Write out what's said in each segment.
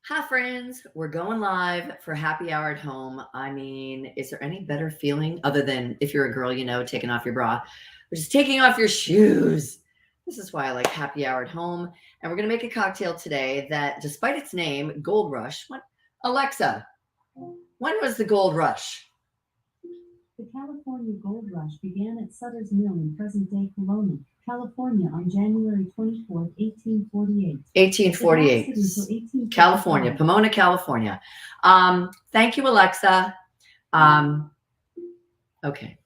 Hi, friends. We're going live for happy hour at home. I mean, is there any better feeling other than if you're a girl, taking off your bra, or just taking off your shoes? This is why I like happy hour at home. And we're going to make a cocktail today that, despite its name, Gold Rush. What? Alexa, when was the Gold Rush? The California Gold Rush began at Sutter's Mill in present-day Kelowna, California on January 24, 1848. 1848. California, Pomona, California. Thank you, Alexa. Okay.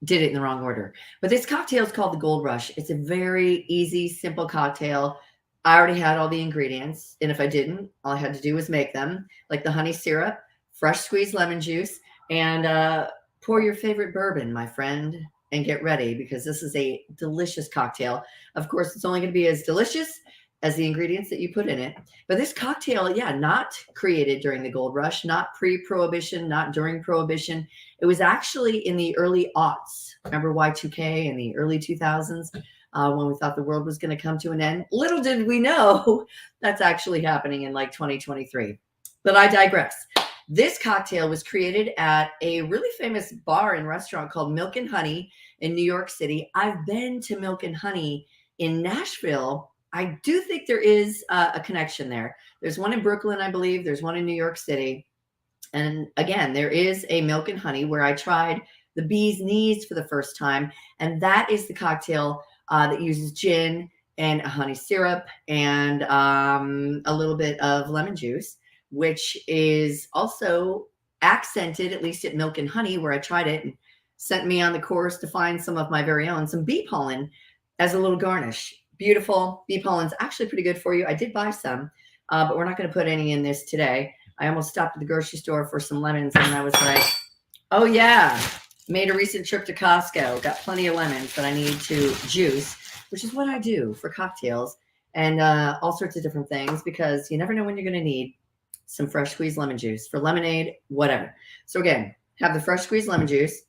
Did it in the wrong order. But this cocktail is called the Gold Rush. It's a very easy, simple cocktail. I already had all the ingredients. And if I didn't, all I had to do was make them, like the honey syrup, fresh squeezed lemon juice, and pour your favorite bourbon, my friend, and get ready because this is a delicious cocktail. Of course, it's only going to be as delicious as the ingredients that you put in it. But this cocktail, not created during the Gold Rush, not pre-Prohibition, not during Prohibition. It was actually in the early aughts. Remember Y2K in the early 2000s when we thought the world was going to come to an end? Little did we know that's actually happening in like 2023. But I digress. This cocktail was created at a really famous bar and restaurant called Milk and Honey in New York City. I've been to Milk and Honey in Nashville. I do think there is a connection there. There's one in Brooklyn, I believe. There's one in New York City. And again, there is a Milk and Honey where I tried the bee's knees for the first time. And that is the cocktail that uses gin and a honey syrup and a little bit of lemon juice, which is also accented, at least at Milk and Honey, where I tried it and sent me on the course to find some of my very own, some bee pollen as a little garnish. Beautiful. Bee pollen's actually pretty good for you. I did buy some, but we're not going to put any in this today. I almost stopped at the grocery store for some lemons, and I was like, oh, yeah. Made a recent trip to Costco. Got plenty of lemons that I need to juice, which is what I do for cocktails and all sorts of different things because you never know when you're going to need some fresh squeezed lemon juice for lemonade, whatever. So again, have the fresh squeezed lemon juice.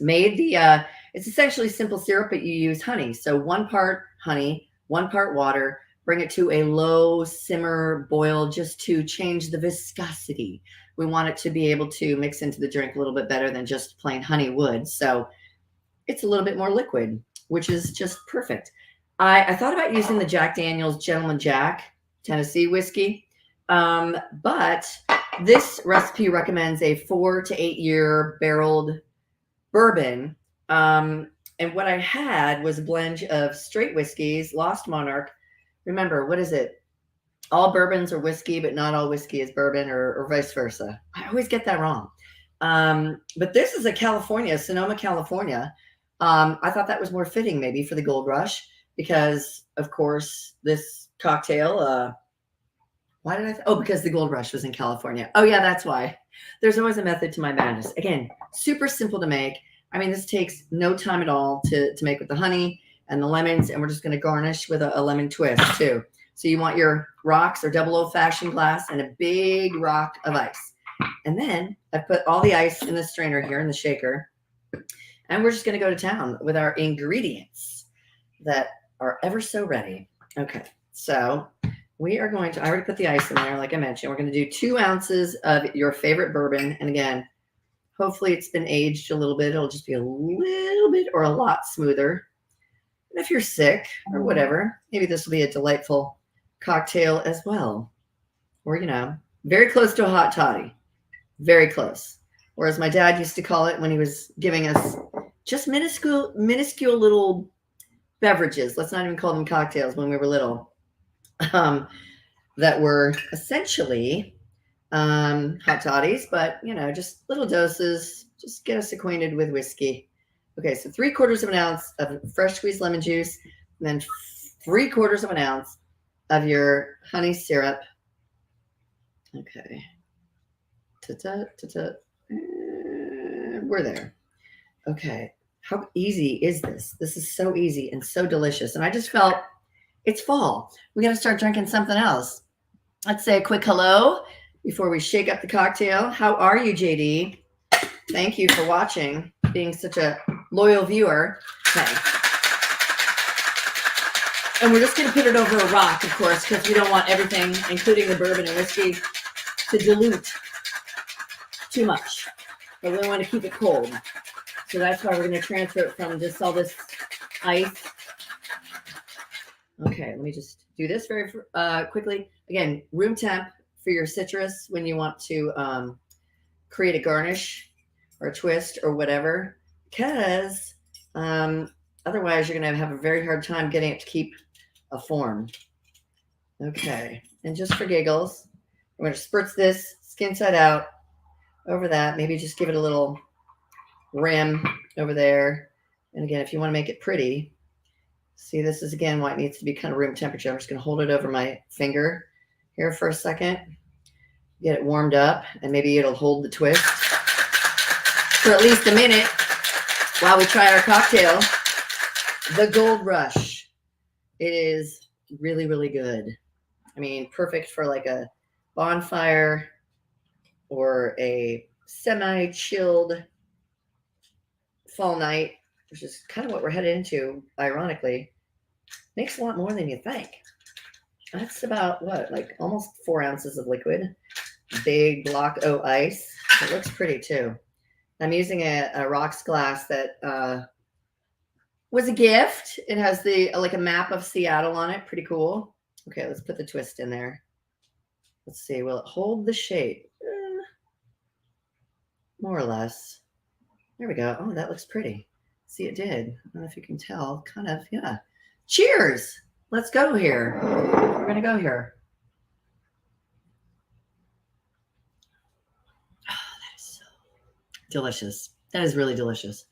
Made the, it's essentially simple syrup, but you use honey. So 1 part honey, 1 part water, bring it to a low simmer boil just to change the viscosity. We want it to be able to mix into the drink a little bit better than just plain honey would. So it's a little bit more liquid, which is just perfect. I thought about using the Jack Daniel's Gentleman Jack Tennessee whiskey. But this recipe recommends a 4 to 8 year barreled bourbon. And what I had was a blend of straight whiskeys, Lost Monarch. Remember, what is it? All bourbons are whiskey, but not all whiskey is bourbon, or vice versa. I always get that wrong. But this is a California, Sonoma, California. I thought that was more fitting maybe for the Gold Rush because, of course, this cocktail, why did I? Because the Gold Rush was in California. Oh, yeah, that's why. There's always a method to my madness. Again, super simple to make. I mean, this takes no time at all to make with the honey and the lemons, and we're just going to garnish with a lemon twist, too. So you want your rocks or double old-fashioned glass and a big rock of ice. And then I put all the ice in the strainer here in the shaker, and we're just going to go to town with our ingredients that are ever so ready. Okay, so we are going to, I already put the ice in there, like I mentioned. We're going to do 2 ounces of your favorite bourbon. And again, hopefully it's been aged a little bit. It'll just be a little bit or a lot smoother. And if you're sick or whatever, maybe this will be a delightful cocktail as well. Or, very close to a hot toddy. Very close. Or as my dad used to call it when he was giving us just minuscule little beverages. Let's not even call them cocktails when we were little. That were essentially hot toddies, but just little doses, just get us acquainted with whiskey. Okay, so 3/4 of an ounce of fresh squeezed lemon juice, and then 3/4 of an ounce of your honey syrup. Okay. We're there. Okay. How easy is this? This is so easy and so delicious. And I just felt it's fall. We got to start drinking something else. Let's say a quick hello before we shake up the cocktail. How are you, JD? Thank you for watching, being such a loyal viewer. Okay. And we're just going to put it over a rock, of course, because we don't want everything, including the bourbon and whiskey, to dilute too much. But we want to keep it cold. So that's why we're going to transfer it from just all this ice. Okay, let me just do this very quickly. Again, room temp for your citrus when you want to create a garnish or a twist or whatever, because otherwise you're going to have a very hard time getting it to keep a form. Okay, and just for giggles, we're going to spritz this skin side out over that. Maybe just give it a little rim over there. And again, if you want to make it pretty, see, this is again why it needs to be kind of room temperature. I'm just going to hold it over my finger here for a second, get it warmed up, and maybe it'll hold the twist for at least a minute while we try our cocktail. The Gold Rush. It is really, really good. I mean, perfect for like a bonfire or a semi-chilled fall night, which is kind of what we're headed into, ironically. Makes a lot more than you think. That's about what, like almost 4 ounces of liquid. Big block O ice. It looks pretty too. I'm using a rocks glass that was a gift. It has the like a map of Seattle on it. Pretty cool. Okay, let's put the twist in there. Let's see. Will it hold the shape? More or less. There we go. Oh, that looks pretty. See, it did. I don't know if you can tell. Kind of, yeah. Cheers. Let's go here. We're going to go here. Oh, that is so delicious. That is really delicious.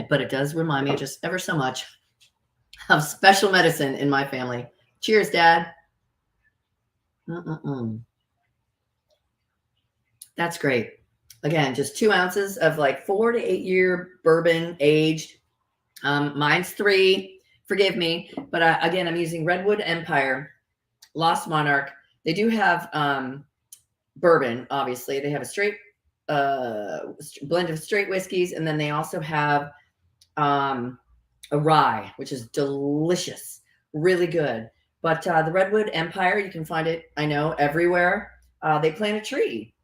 But it does remind me just ever so much of special medicine in my family. Cheers, Dad. That's great. Again, just 2 ounces of like 4 to 8 year bourbon aged. Mine's 3. Forgive me. But again, I'm using Redwood Empire, Lost Monarch. They do have bourbon, obviously. They have a straight blend of straight whiskeys. And then they also have a rye, which is delicious. Really good. But the Redwood Empire, you can find it, I know, everywhere. They plant a tree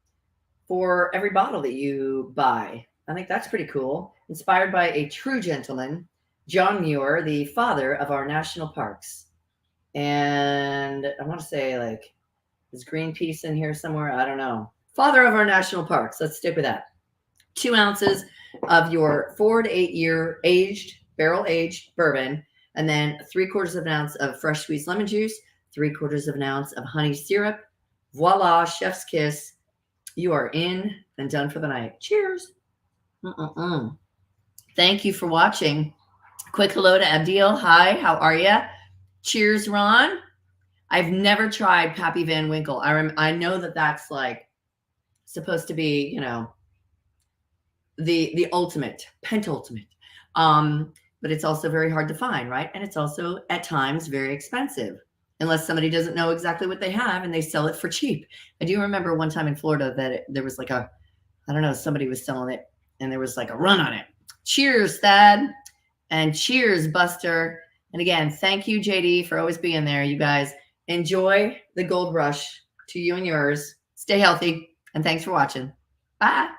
for every bottle that you buy. I think that's pretty cool. Inspired by a true gentleman, John Muir, the father of our national parks. And I want to say, like, is Greenpeace in here somewhere? I don't know. Father of our national parks. Let's stick with that. 2 ounces of your 4 to 8 year aged, barrel aged bourbon, and then 3/4 of an ounce of fresh squeezed lemon juice, 3/4 of an ounce of honey syrup. Voila, chef's kiss. You are in and done for the night. Cheers. Thank you for watching. Quick hello to Abdil. Hi, how are you? Cheers, Ron. I've never tried Pappy Van Winkle. I know that that's like supposed to be, you know, the ultimate, pentultimate. But it's also very hard to find, right? And it's also at times very expensive, unless somebody doesn't know exactly what they have and they sell it for cheap. I do remember one time in Florida that there was like I don't know, somebody was selling it and there was like a run on it. Cheers, Thad. And cheers, Buster. And again, thank you, JD, for always being there. You guys enjoy the Gold Rush to you and yours. Stay healthy. And thanks for watching. Bye.